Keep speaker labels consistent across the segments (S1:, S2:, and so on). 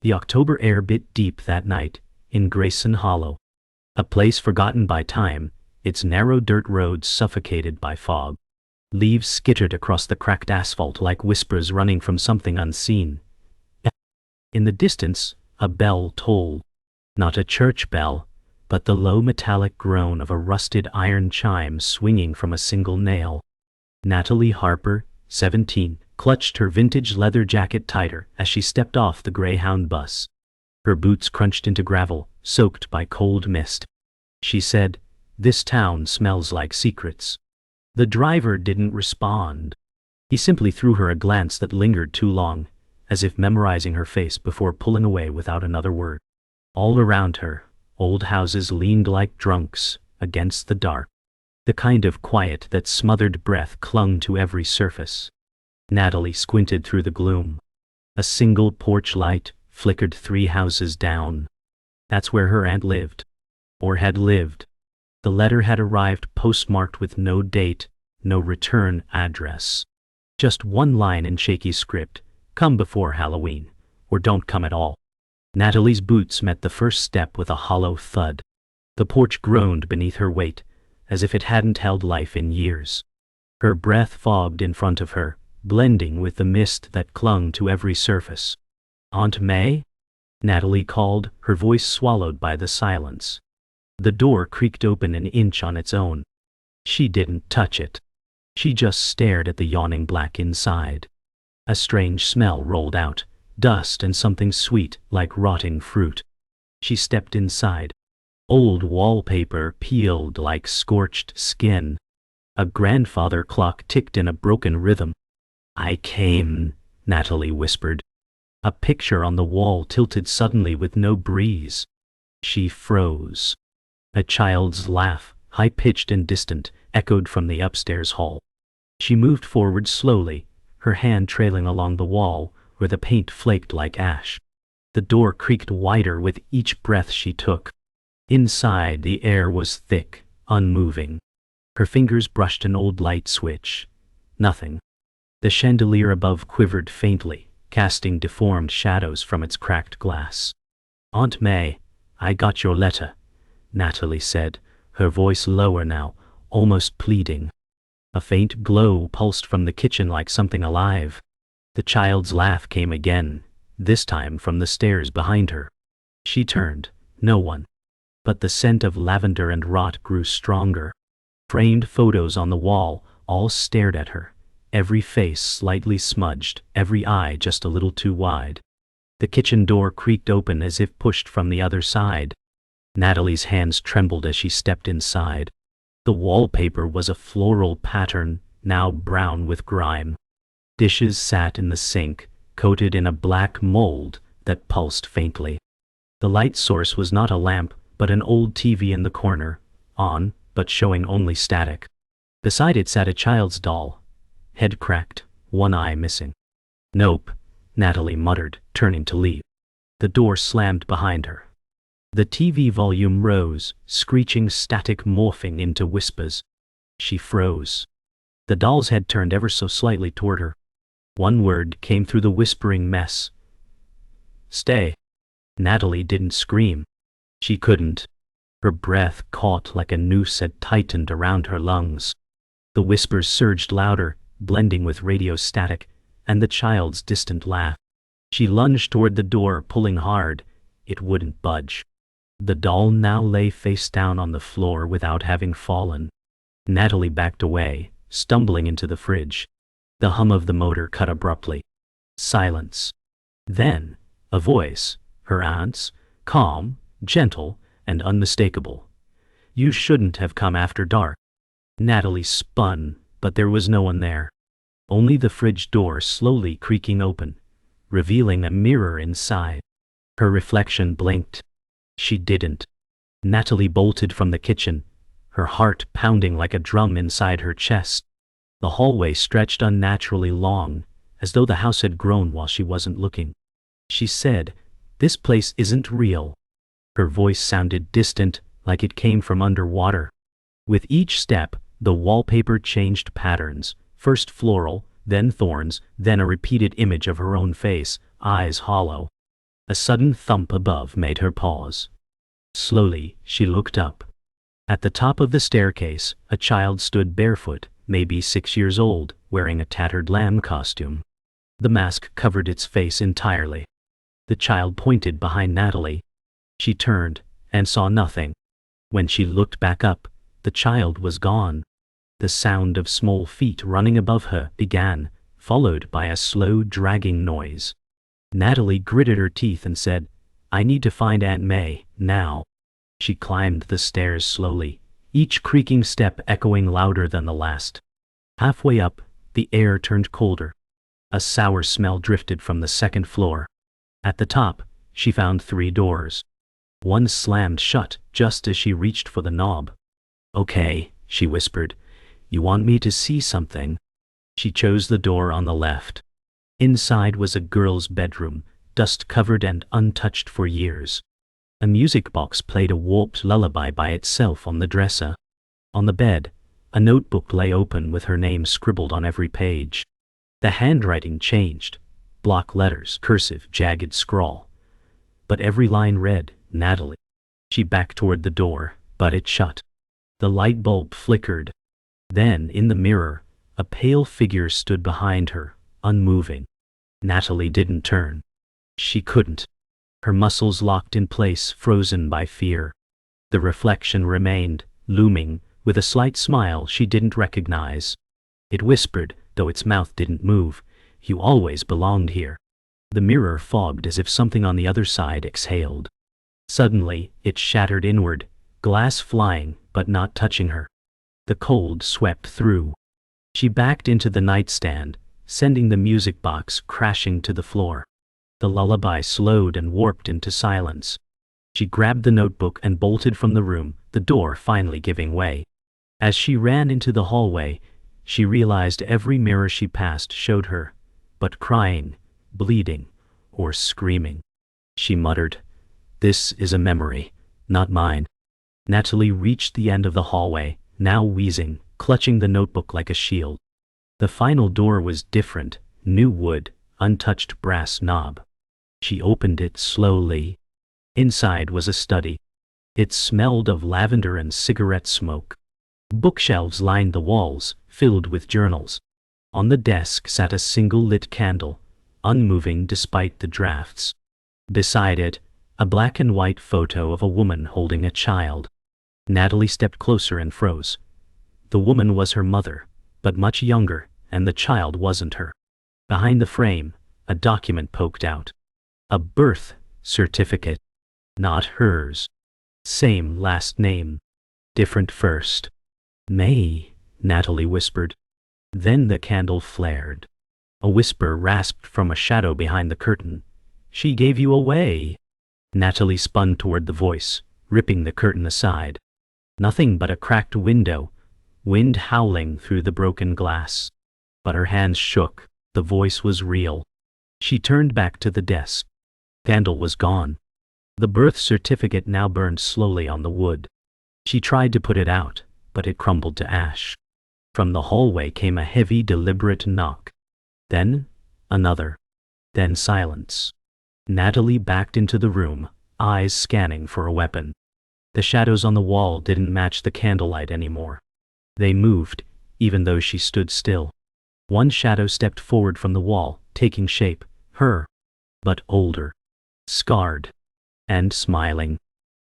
S1: The October air bit deep that night, in Grayson Hollow. A place forgotten by time, its narrow dirt roads suffocated by fog. Leaves skittered across the cracked asphalt like whispers running from something unseen. In the distance, a bell tolled. Not a church bell, but the low metallic groan of a rusted iron chime swinging from a single nail. Natalie Harper, 17, clutched her vintage leather jacket tighter as she stepped off the Greyhound bus. Her boots crunched into gravel, soaked by cold mist. She said, "This town smells like secrets." The driver didn't respond. He simply threw her a glance that lingered too long, as if memorizing her face before pulling away without another word. All around her, old houses leaned like drunks against the dark. The kind of quiet that smothered breath clung to every surface. Natalie squinted through the gloom. A single porch light flickered 3 houses down. That's where her aunt lived. Or had lived. The letter had arrived postmarked with no date, no return address. Just one line in shaky script: "Come before Halloween, or don't come at all." Natalie's boots met the first step with a hollow thud. The porch groaned beneath her weight, as if it hadn't held life in years. Her breath fogged in front of her, blending with the mist that clung to every surface. "Aunt May?" Natalie called, her voice swallowed by the silence. The door creaked open an inch on its own. She didn't touch it. She just stared at the yawning black inside. A strange smell rolled out, dust and something sweet like rotting fruit. She stepped inside. Old wallpaper peeled like scorched skin. A grandfather clock ticked in a broken rhythm. "I came," Natalie whispered. A picture on the wall tilted suddenly with no breeze. She froze. A child's laugh, high-pitched and distant, echoed from the upstairs hall. She moved forward slowly, her hand trailing along the wall, where the paint flaked like ash. The door creaked wider with each breath she took. Inside, the air was thick, unmoving. Her fingers brushed an old light switch. Nothing. The chandelier above quivered faintly, casting deformed shadows from its cracked glass. "Aunt May, I got your letter," Natalie said, her voice lower now, almost pleading. A faint glow pulsed from the kitchen like something alive. The child's laugh came again, this time from the stairs behind her. She turned. No one. But the scent of lavender and rot grew stronger. Framed photos on the wall all stared at her, every face slightly smudged, every eye just a little too wide. The kitchen door creaked open as if pushed from the other side. Natalie's hands trembled as she stepped inside. The wallpaper was a floral pattern, now brown with grime. Dishes sat in the sink, coated in a black mold that pulsed faintly. The light source was not a lamp, but an old TV in the corner, on, but showing only static. Beside it sat a child's doll, head cracked, one eye missing. "Nope," Natalie muttered, turning to leave. The door slammed behind her. The TV volume rose, screeching static morphing into whispers. She froze. The doll's head turned ever so slightly toward her. One word came through the whispering mess. "Stay." Natalie didn't scream. She couldn't. Her breath caught like a noose had tightened around her lungs. The whispers surged louder, blending with radio static, and the child's distant laugh. She lunged toward the door, pulling hard. It wouldn't budge. The doll now lay face down on the floor without having fallen. Natalie backed away, stumbling into the fridge. The hum of the motor cut abruptly. Silence. Then, a voice, her aunt's, calm, gentle, and unmistakable. "You shouldn't have come after dark." Natalie spun, but there was no one there. Only the fridge door slowly creaking open, revealing a mirror inside. Her reflection blinked. She didn't. Natalie bolted from the kitchen, her heart pounding like a drum inside her chest. The hallway stretched unnaturally long, as though the house had grown while she wasn't looking. She said, "This place isn't real." Her voice sounded distant, like it came from underwater. With each step, the wallpaper changed patterns, first floral, then thorns, then a repeated image of her own face, eyes hollow. A sudden thump above made her pause. Slowly, she looked up. At the top of the staircase, a child stood barefoot, maybe 6 years old, wearing a tattered lamb costume. The mask covered its face entirely. The child pointed behind Natalie. She turned, and saw nothing. When she looked back up, the child was gone. The sound of small feet running above her began, followed by a slow dragging noise. Natalie gritted her teeth and said, "I need to find Aunt May, now." She climbed the stairs slowly, each creaking step echoing louder than the last. Halfway up, the air turned colder. A sour smell drifted from the second floor. At the top, she found 3 doors. One slammed shut just as she reached for the knob. "Okay," she whispered. "You want me to see something?" She chose the door on the left. Inside was a girl's bedroom, dust-covered and untouched for years. A music box played a warped lullaby by itself on the dresser. On the bed, a notebook lay open with her name scribbled on every page. The handwriting changed, block letters, cursive, jagged scrawl. But every line read, "Natalie." She backed toward the door, but it shut. The light bulb flickered. Then, in the mirror, a pale figure stood behind her, unmoving. Natalie didn't turn. She couldn't. Her muscles locked in place, frozen by fear. The reflection remained, looming, with a slight smile she didn't recognize. It whispered, though its mouth didn't move, "You always belonged here." The mirror fogged as if something on the other side exhaled. Suddenly, it shattered inward, glass flying, but not touching her. The cold swept through. She backed into the nightstand, sending the music box crashing to the floor. The lullaby slowed and warped into silence. She grabbed the notebook and bolted from the room, the door finally giving way. As she ran into the hallway, she realized every mirror she passed showed her, but crying, bleeding, or screaming. She muttered, "This is a memory, not mine." Natalie reached the end of the hallway, now wheezing, clutching the notebook like a shield. The final door was different, new wood, untouched brass knob. She opened it slowly. Inside was a study. It smelled of lavender and cigarette smoke. Bookshelves lined the walls, filled with journals. On the desk sat a single lit candle, unmoving despite the drafts. Beside it, a black and white photo of a woman holding a child. Natalie stepped closer and froze. The woman was her mother, but much younger, and the child wasn't her. Behind the frame, a document poked out. A birth certificate. Not hers. Same last name. Different first. "May," Natalie whispered. Then the candle flared. A whisper rasped from a shadow behind the curtain. "She gave you away." Natalie spun toward the voice, ripping the curtain aside. Nothing but a cracked window, wind howling through the broken glass. But her hands shook. The voice was real. She turned back to the desk. Candle was gone. The birth certificate now burned slowly on the wood. She tried to put it out, but it crumbled to ash. From the hallway came a heavy, deliberate knock. Then another. Then silence. Natalie backed into the room, eyes scanning for a weapon. The shadows on the wall didn't match the candlelight anymore. They moved, even though she stood still. One shadow stepped forward from the wall, taking shape, her, but older, scarred, and smiling.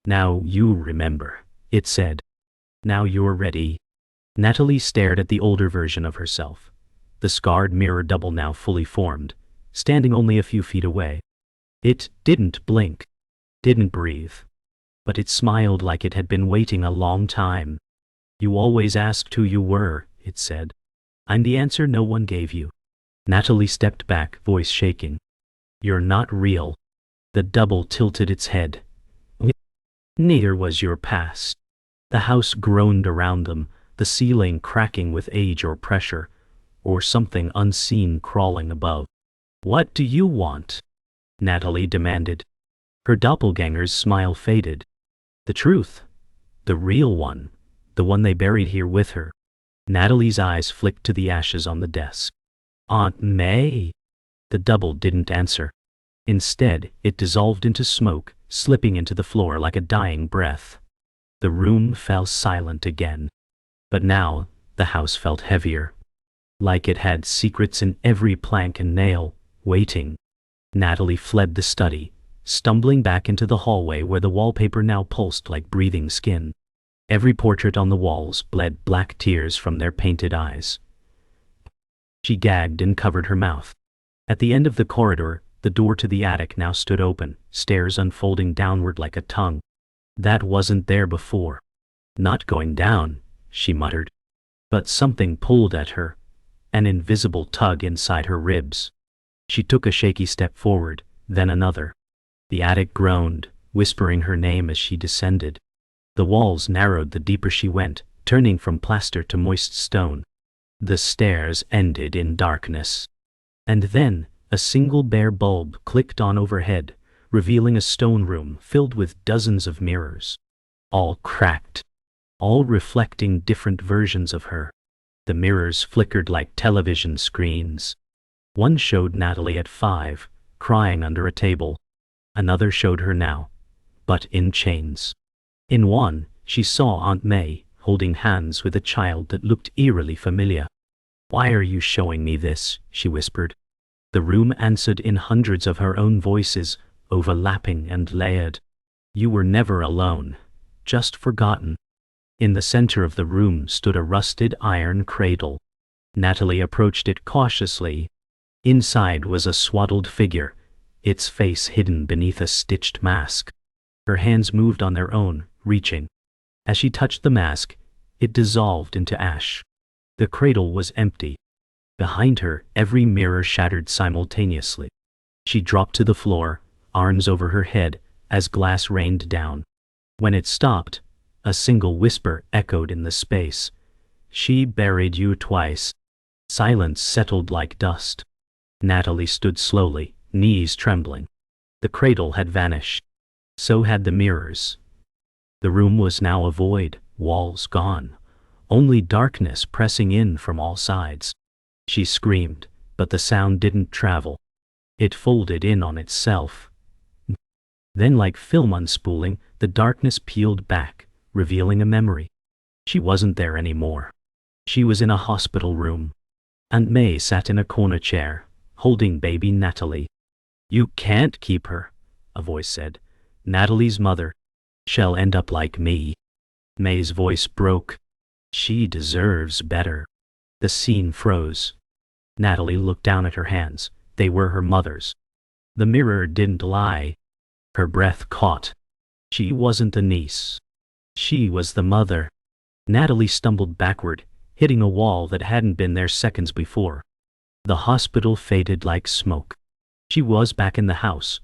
S1: "Now you remember," it said. "Now you're ready." Natalie stared at the older version of herself, the scarred mirror double now fully formed, standing only a few feet away. It didn't blink, didn't breathe, but it smiled like it had been waiting a long time. "You always asked who you were," it said. "I'm the answer no one gave you." Natalie stepped back, voice shaking. "You're not real." The double tilted its head. "Neither was your past." The house groaned around them, the ceiling cracking with age or pressure, or something unseen crawling above. "What do you want?" Natalie demanded. Her doppelganger's smile faded. "The truth. The real one. The one they buried here with her." Natalie's eyes flicked to the ashes on the desk. "Aunt May?" The double didn't answer. Instead, it dissolved into smoke, slipping into the floor like a dying breath. The room fell silent again. But now, the house felt heavier. Like it had secrets in every plank and nail, waiting. Natalie fled the study, stumbling back into the hallway where the wallpaper now pulsed like breathing skin. Every portrait on the walls bled black tears from their painted eyes. She gagged and covered her mouth. At the end of the corridor, the door to the attic now stood open, stairs unfolding downward like a tongue. That wasn't there before. Not going down, she muttered. But something pulled at her, an invisible tug inside her ribs. She took a shaky step forward, then another. The attic groaned, whispering her name as she descended. The walls narrowed the deeper she went, turning from plaster to moist stone. The stairs ended in darkness. And then, a single bare bulb clicked on overhead, revealing a stone room filled with dozens of mirrors. All cracked. All reflecting different versions of her. The mirrors flickered like television screens. One showed Natalie at 5, crying under a table. Another showed her now, but in chains. In one, she saw Aunt May, holding hands with a child that looked eerily familiar. "Why are you showing me this?" she whispered. The room answered in hundreds of her own voices, overlapping and layered. "You were never alone, just forgotten." In the center of the room stood a rusted iron cradle. Natalie approached it cautiously. Inside was a swaddled figure, its face hidden beneath a stitched mask. Her hands moved on their own, reaching. As she touched the mask, it dissolved into ash. The cradle was empty. Behind her, every mirror shattered simultaneously. She dropped to the floor, arms over her head, as glass rained down. When it stopped, a single whisper echoed in the space. "She buried you twice." Silence settled like dust. Natalie stood slowly, knees trembling. The cradle had vanished. So had the mirrors. The room was now a void, walls gone. Only darkness pressing in from all sides. She screamed, but the sound didn't travel. It folded in on itself. Then, like film unspooling, the darkness peeled back, revealing a memory. She wasn't there anymore. She was in a hospital room. Aunt May sat in a corner chair, holding baby Natalie. "You can't keep her," a voice said. "Natalie's mother. She'll end up like me." May's voice broke. "She deserves better." The scene froze. Natalie looked down at her hands. They were her mother's. The mirror didn't lie. Her breath caught. She wasn't the niece. She was the mother. Natalie stumbled backward, hitting a wall that hadn't been there seconds before. The hospital faded like smoke. She was back in the house.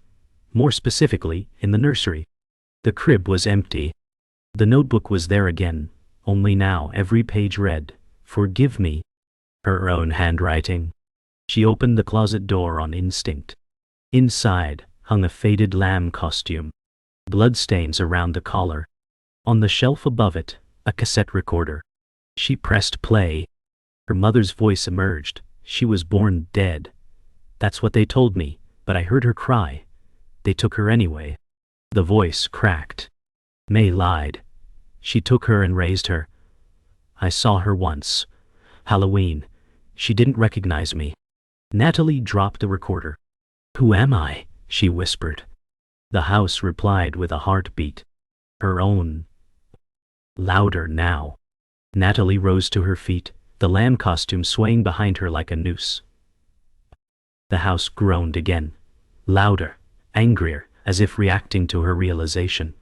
S1: More specifically, in the nursery. The crib was empty. The notebook was there again, only now every page read, "Forgive me." Her own handwriting. She opened the closet door on instinct. Inside hung a faded lamb costume. Bloodstains around the collar. On the shelf above it, a cassette recorder. She pressed play. Her mother's voice emerged. "She was born dead. That's what they told me, but I heard her cry. They took her anyway." The voice cracked. May lied. She took her and raised her. "I saw her once. Halloween. She didn't recognize me." Natalie dropped the recorder. "Who am I?" she whispered. The house replied with a heartbeat. Her own. Louder now. Natalie rose to her feet, the lamb costume swaying behind her like a noose. The house groaned again. Louder, angrier, as if reacting to her realization.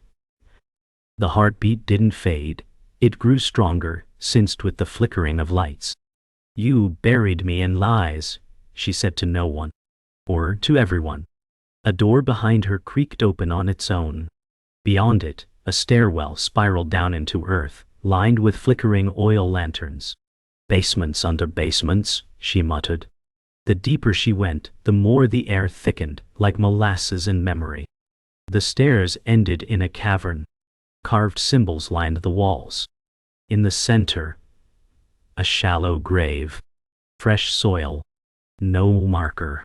S1: The heartbeat didn't fade. It grew stronger, sensed with the flickering of lights. "You buried me in lies," she said to no one. Or to everyone. A door behind her creaked open on its own. Beyond it, a stairwell spiraled down into earth, lined with flickering oil lanterns. "Basements under basements," she muttered. The deeper she went, the more the air thickened, like molasses in memory. The stairs ended in a cavern. Carved symbols lined the walls. In the center, a shallow grave. Fresh soil. No marker.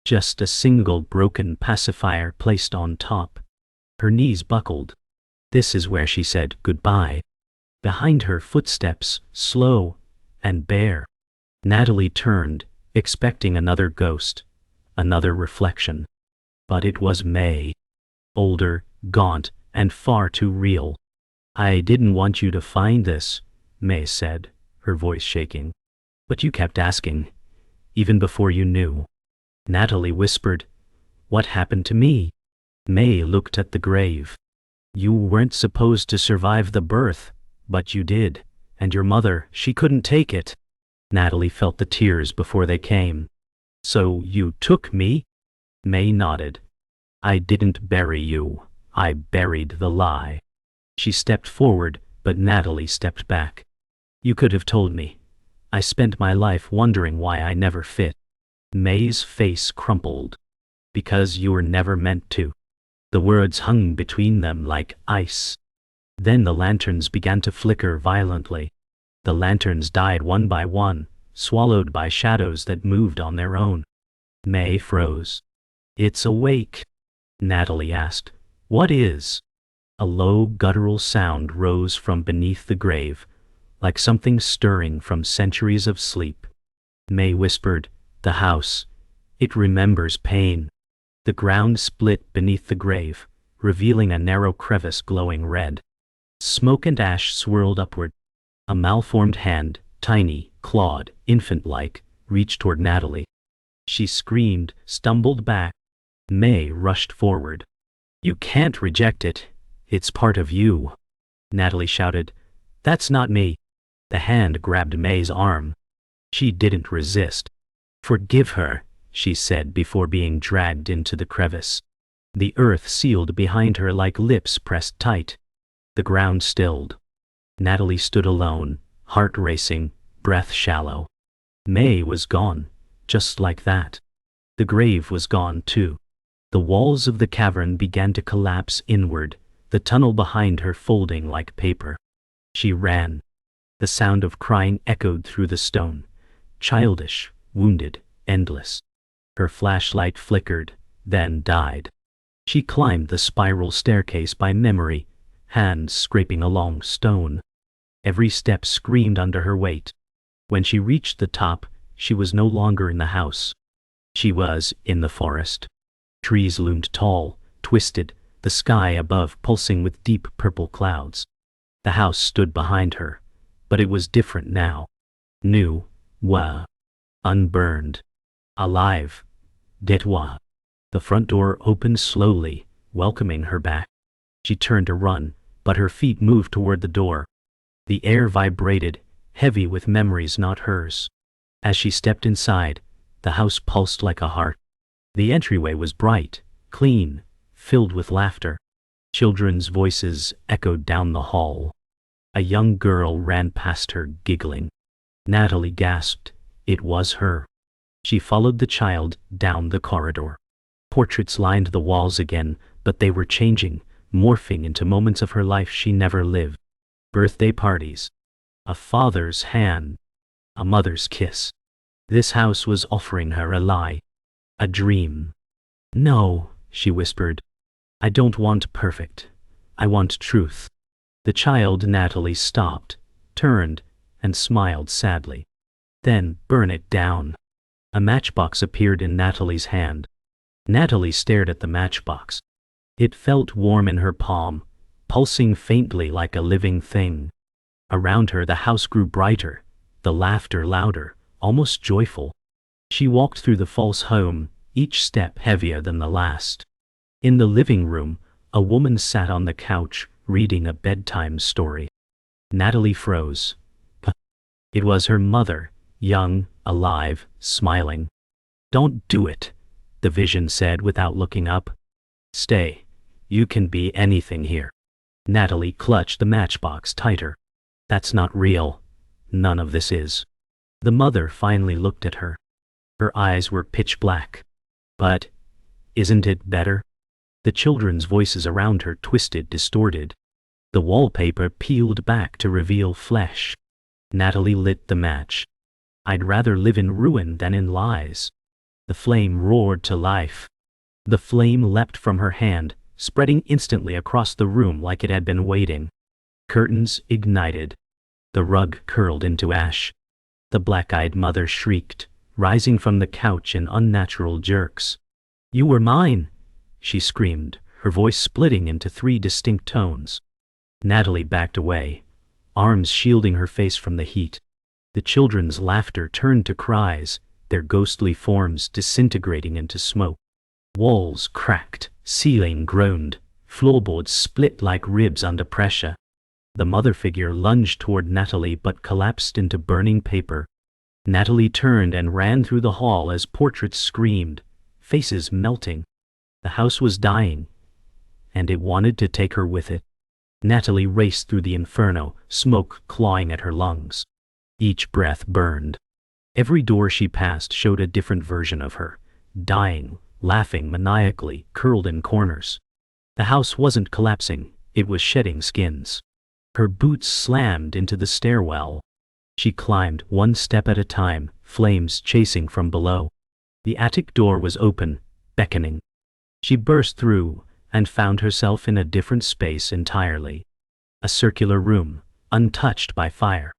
S1: Just a single broken pacifier placed on top. Her knees buckled. This is where she said goodbye. Behind her, footsteps, slow and bare. Natalie turned, expecting another ghost, another reflection. But it was May. Older, gaunt, and far too real. "I didn't want you to find this," May said, her voice shaking. "But you kept asking, even before you knew." Natalie whispered, "What happened to me?" May looked at the grave. "You weren't supposed to survive the birth, but you did, and your mother, she couldn't take it." Natalie felt the tears before they came. "So you took me?" May nodded. "I didn't bury you. I buried the lie." She stepped forward, but Natalie stepped back. "You could have told me. I spent my life wondering why I never fit." May's face crumpled. "Because you were never meant to." The words hung between them like ice. Then the lanterns began to flicker violently. The lanterns died one by one, swallowed by shadows that moved on their own. May froze. "It's awake," Natalie asked. "What is?" A low, guttural sound rose from beneath the grave, like something stirring from centuries of sleep. May whispered, "The house. It remembers pain." The ground split beneath the grave, revealing a narrow crevice glowing red. Smoke and ash swirled upward. A malformed hand, tiny, clawed, infant-like, reached toward Natalie. She screamed, stumbled back. May rushed forward. "You can't reject it. It's part of you." Natalie shouted, "That's not me." The hand grabbed May's arm. She didn't resist. "Forgive her," she said before being dragged into the crevice. The earth sealed behind her like lips pressed tight. The ground stilled. Natalie stood alone, heart racing, breath shallow. May was gone, just like that. The grave was gone too. The walls of the cavern began to collapse inward, the tunnel behind her folding like paper. She ran. The sound of crying echoed through the stone, childish, wounded, endless. Her flashlight flickered, then died. She climbed the spiral staircase by memory, hands scraping along stone. Every step screamed under her weight. When she reached the top, she was no longer in the house. She was in the forest. Trees loomed tall, twisted, the sky above pulsing with deep purple clouds. The house stood behind her, but it was different now. New, unburned, alive, détruit. The front door opened slowly, welcoming her back. She turned to run, but her feet moved toward the door. The air vibrated, heavy with memories not hers. As she stepped inside, the house pulsed like a heart. The entryway was bright, clean, filled with laughter. Children's voices echoed down the hall. A young girl ran past her, giggling. Natalie gasped. It was her. She followed the child down the corridor. Portraits lined the walls again, but they were changing, morphing into moments of her life she never lived. Birthday parties. A father's hand. A mother's kiss. This house was offering her a lie. A dream. "No," she whispered. "I don't want perfect. I want truth." The child Natalie stopped, turned, and smiled sadly. "Then burn it down." A matchbox appeared in Natalie's hand. Natalie stared at the matchbox. It felt warm in her palm, pulsing faintly like a living thing. Around her the house grew brighter, the laughter louder, almost joyful. She walked through the false home, each step heavier than the last. In the living room, a woman sat on the couch, reading a bedtime story. Natalie froze. It was her mother, young, alive, smiling. "Don't do it," the vision said without looking up. "Stay. You can be anything here." Natalie clutched the matchbox tighter. "That's not real. None of this is." The mother finally looked at her. Her eyes were pitch black. "But isn't it better?" The children's voices around her twisted, distorted. The wallpaper peeled back to reveal flesh. Natalie lit the match. "I'd rather live in ruin than in lies." The flame roared to life. The flame leapt from her hand, spreading instantly across the room like it had been waiting. Curtains ignited. The rug curled into ash. The black-eyed mother shrieked, rising from the couch in unnatural jerks. "You were mine!" she screamed, her voice splitting into 3 distinct tones. Natalie backed away, arms shielding her face from the heat. The children's laughter turned to cries, their ghostly forms disintegrating into smoke. Walls cracked, ceiling groaned, floorboards split like ribs under pressure. The mother figure lunged toward Natalie but collapsed into burning paper. Natalie turned and ran through the hall as portraits screamed, faces melting. The house was dying, and it wanted to take her with it. Natalie raced through the inferno, smoke clawing at her lungs. Each breath burned. Every door she passed showed a different version of her, dying, laughing maniacally, curled in corners. The house wasn't collapsing, it was shedding skins. Her boots slammed into the stairwell. She climbed 1 step at a time, flames chasing from below. The attic door was open, beckoning. She burst through and found herself in a different space entirely. A circular room, untouched by fire.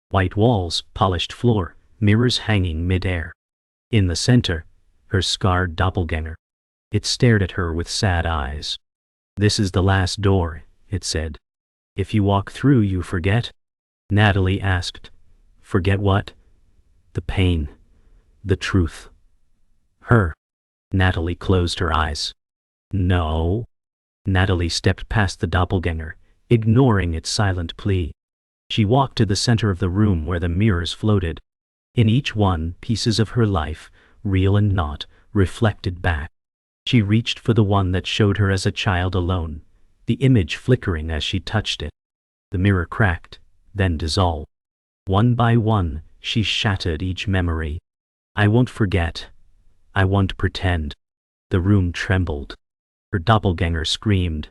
S1: White walls, polished floor, mirrors hanging mid-air. In the center, her scarred doppelganger. It stared at her with sad eyes. "This is the last door," it said. "If you walk through, you forget?" Natalie asked. "Forget what?" "The pain. The truth." "Her." Natalie closed her eyes. "No." Natalie stepped past the doppelganger, ignoring its silent plea. She walked to the center of the room where the mirrors floated. In each one, pieces of her life, real and not, reflected back. She reached for the one that showed her as a child alone, the image flickering as she touched it. The mirror cracked, then dissolved. One by one, she shattered each memory. "I won't forget. I won't pretend." The room trembled. Her doppelganger screamed,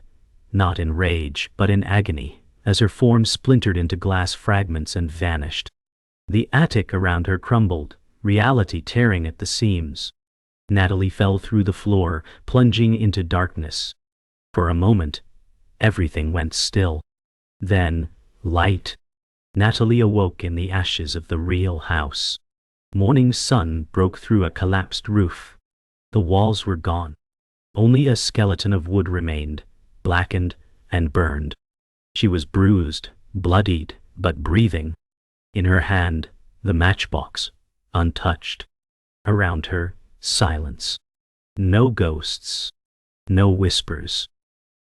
S1: not in rage, but in agony, as her form splintered into glass fragments and vanished. The attic around her crumbled, reality tearing at the seams. Natalie fell through the floor, plunging into darkness. For a moment, everything went still. Then, light. Natalie awoke in the ashes of the real house. Morning sun broke through a collapsed roof. The walls were gone. Only a skeleton of wood remained, blackened and burned. She was bruised, bloodied, but breathing. In her hand, the matchbox, untouched. Around her, silence. No ghosts. No whispers.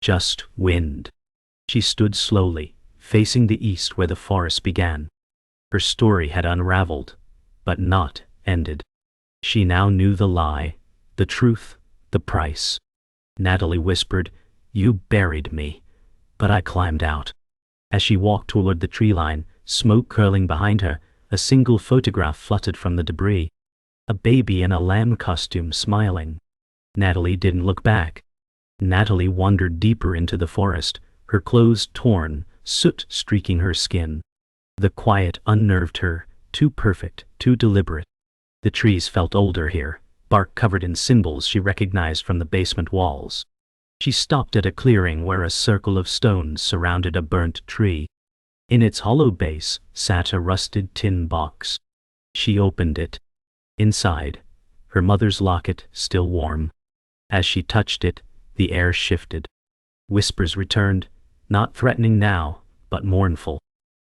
S1: Just wind. She stood slowly, facing the east where the forest began. Her story had unraveled, but not ended. She now knew the lie, the truth, the price. Natalie whispered, "You buried me," but I climbed out. As she walked toward the tree line, smoke curling behind her, a single photograph fluttered from the debris. A baby in a lamb costume smiling. Natalie didn't look back. Natalie wandered deeper into the forest, her clothes torn, soot streaking her skin. The quiet unnerved her, too perfect, too deliberate. The trees felt older here, bark covered in symbols she recognized from the basement walls. She stopped at a clearing where a circle of stones surrounded a burnt tree. In its hollow base sat a rusted tin box. She opened it. Inside, her mother's locket still warm. As she touched it, the air shifted. Whispers returned, not threatening now, but mournful.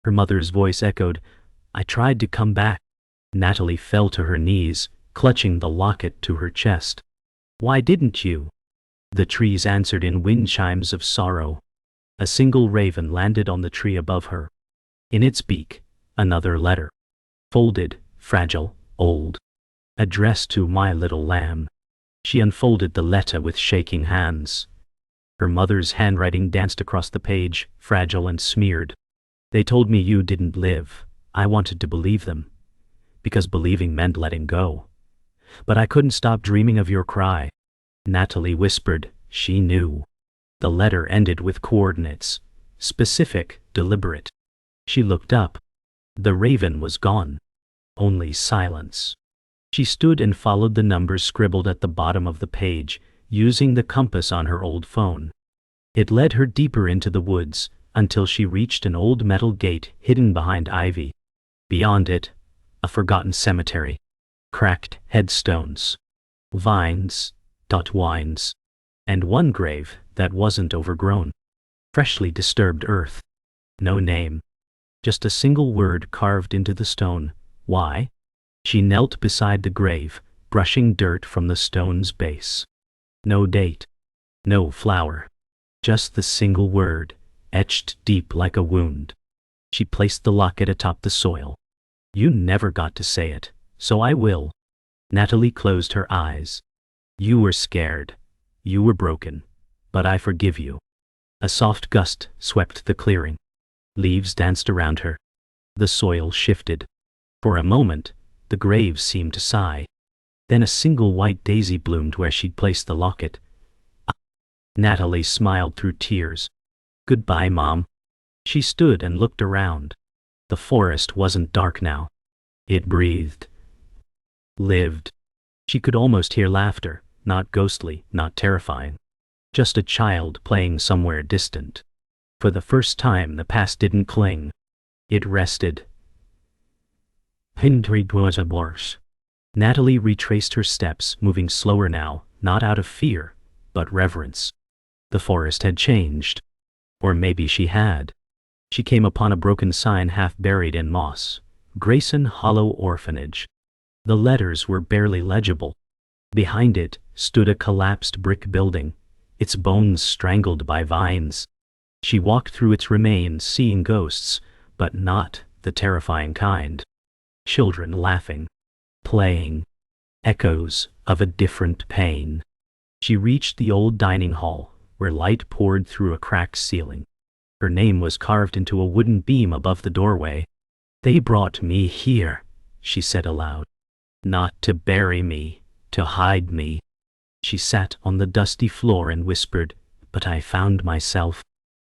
S1: Her mother's voice echoed, "I tried to come back." Natalie fell to her knees, clutching the locket to her chest. "Why didn't you?" The trees answered in wind chimes of sorrow. A single raven landed on the tree above her. In its beak, another letter. Folded, fragile, old. Addressed to my little lamb. She unfolded the letter with shaking hands. Her mother's handwriting danced across the page, fragile and smeared. "They told me you didn't live. I wanted to believe them, because believing meant letting go. But I couldn't stop dreaming of your cry." Natalie whispered. She knew. The letter ended with coordinates. Specific, deliberate. She looked up. The raven was gone. Only silence. She stood and followed the numbers scribbled at the bottom of the page, using the compass on her old phone. It led her deeper into the woods, until she reached an old metal gate hidden behind ivy. Beyond it, a forgotten cemetery. Cracked headstones. Vines, wines. And one grave that wasn't overgrown. Freshly disturbed earth. No name. Just a single word carved into the stone. Why? She knelt beside the grave, brushing dirt from the stone's base. No date. No flower. Just the single word, etched deep like a wound. She placed the locket atop the soil. You never got to say it, so I will. Natalie closed her eyes. You were scared. You were broken. But I forgive you. A soft gust swept the clearing. Leaves danced around her. The soil shifted. For a moment, the grave seemed to sigh. Then a single white daisy bloomed where she'd placed the locket. Natalie smiled through tears. Goodbye, Mom. She stood and looked around. The forest wasn't dark now. It breathed. Lived. She could almost hear laughter, not ghostly, not terrifying. Just a child playing somewhere distant. For the first time, the past didn't cling. It rested. Natalie retraced her steps, moving slower now, not out of fear, but reverence. The forest had changed. Or maybe she had. She came upon a broken sign half buried in moss. Grayson Hollow Orphanage. The letters were barely legible. Behind it stood a collapsed brick building, its bones strangled by vines. She walked through its remains, seeing ghosts, but not the terrifying kind. Children laughing, playing, echoes of a different pain. She reached the old dining hall, where light poured through a cracked ceiling. Her name was carved into a wooden beam above the doorway. They brought me here, she said aloud. Not to bury me, to hide me. She sat on the dusty floor and whispered, but I found myself.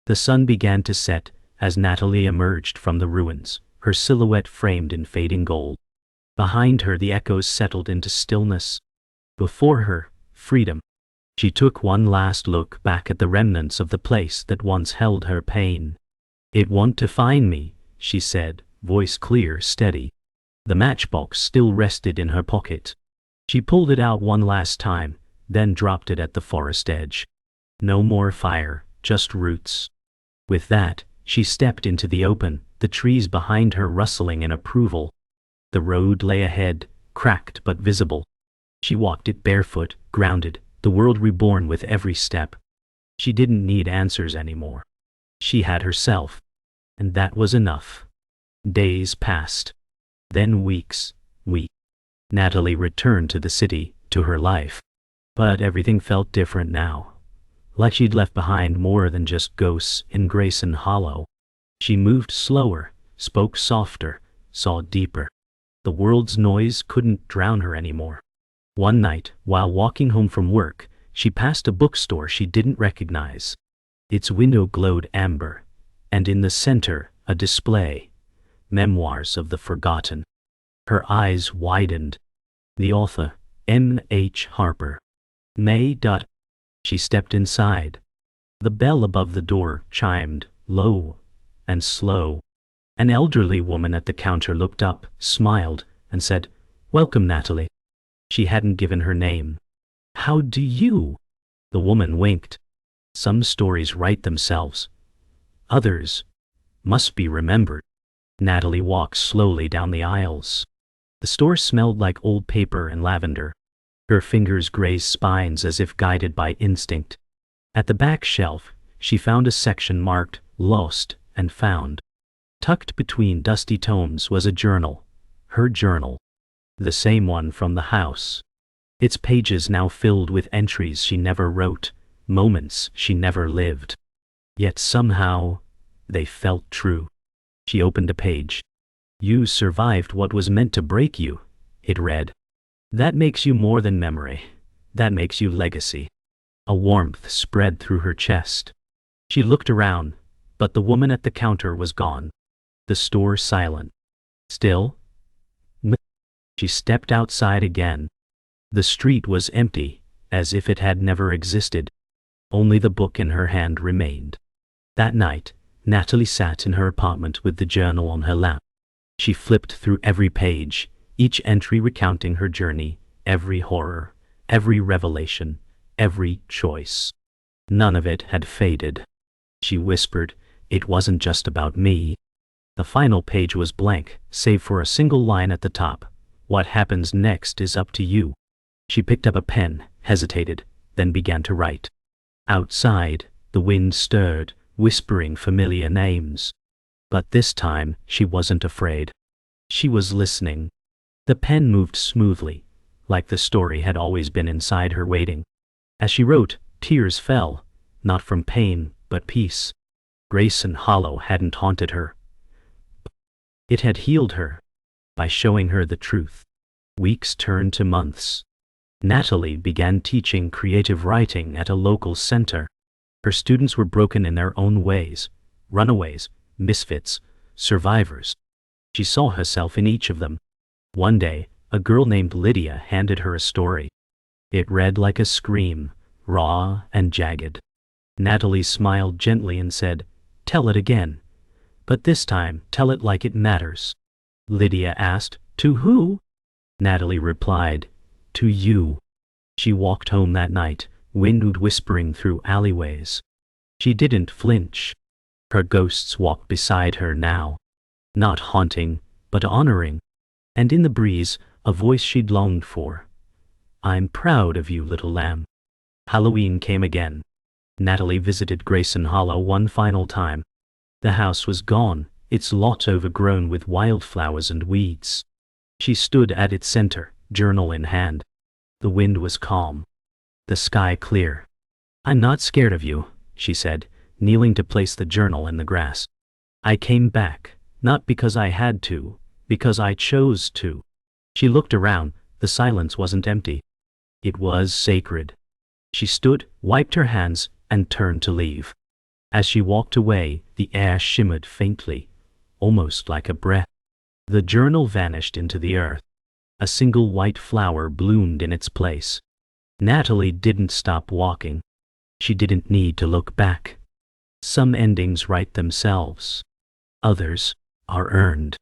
S1: The sun began to set as Natalie emerged from the ruins, her silhouette framed in fading gold. Behind her the echoes settled into stillness. Before her, freedom. She took one last look back at the remnants of the place that once held her pain. It won't define me, she said, voice clear, steady. The matchbox still rested in her pocket. She pulled it out one last time, then dropped it at the forest edge. No more fire, just roots. With that, she stepped into the open, the trees behind her rustling in approval. The road lay ahead, cracked but visible. She walked it barefoot, grounded, the world reborn with every step. She didn't need answers anymore. She had herself. And that was enough. Days passed. Then weeks. Natalie returned to the city, to her life. But everything felt different now. Like she'd left behind more than just ghosts in Grayson Hollow. She moved slower, spoke softer, saw deeper. The world's noise couldn't drown her anymore. One night, while walking home from work, she passed a bookstore she didn't recognize. Its window glowed amber, and in the center, a display. Memoirs of the Forgotten. Her eyes widened. The author, M.H. Harper. May. She stepped inside. The bell above the door chimed, low and slow. An elderly woman at the counter looked up, smiled, and said, "Welcome, Natalie." She hadn't given her name. "How do you?" The woman winked. Some stories write themselves. Others must be remembered. Natalie walked slowly down the aisles. The store smelled like old paper and lavender. Her fingers grazed spines as if guided by instinct. At the back shelf, she found a section marked Lost and Found. Tucked between dusty tomes was a journal. Her journal. The same one from the house. Its pages now filled with entries she never wrote, moments she never lived. Yet somehow, they felt true. She opened a page. "You survived what was meant to break you," it read. "That makes you more than memory. That makes you legacy." A warmth spread through her chest. She looked around, but the woman at the counter was gone. The store silent. Still, She stepped outside again. The street was empty, as if it had never existed. Only the book in her hand remained. That night, Natalie sat in her apartment with the journal on her lap. She flipped through every page, each entry recounting her journey, every horror, every revelation, every choice. None of it had faded. She whispered, "It wasn't just about me." The final page was blank, save for a single line at the top. "What happens next is up to you." She picked up a pen, hesitated, then began to write. Outside, the wind stirred, whispering familiar names. But this time, she wasn't afraid. She was listening. The pen moved smoothly, like the story had always been inside her waiting. As she wrote, tears fell, not from pain, but peace. Grayson Hollow hadn't haunted her. It had healed her, by showing her the truth. Weeks turned to months. Natalie began teaching creative writing at a local center. Her students were broken in their own ways, runaways, misfits, survivors. She saw herself in each of them. One day, a girl named Lydia handed her a story. It read like a scream, raw and jagged. Natalie smiled gently and said, "Tell it again. But this time, tell it like it matters." Lydia asked, "To who?" Natalie replied, "To you." She walked home that night, wind whispering through alleyways. She didn't flinch. Her ghosts walked beside her now. Not haunting, but honoring. And in the breeze, a voice she'd longed for. "I'm proud of you, little lamb." Halloween came again. Natalie visited Grayson Hollow one final time. The house was gone, its lot overgrown with wildflowers and weeds. She stood at its center, journal in hand. The wind was calm. The sky clear. "I'm not scared of you," she said, kneeling to place the journal in the grass. "I came back, not because I had to, because I chose to." She looked around. The silence wasn't empty. It was sacred. She stood, wiped her hands, and turned to leave. As she walked away, the air shimmered faintly, almost like a breath. The journal vanished into the earth. A single white flower bloomed in its place. Natalie didn't stop walking. She didn't need to look back. Some endings write themselves. Others are earned.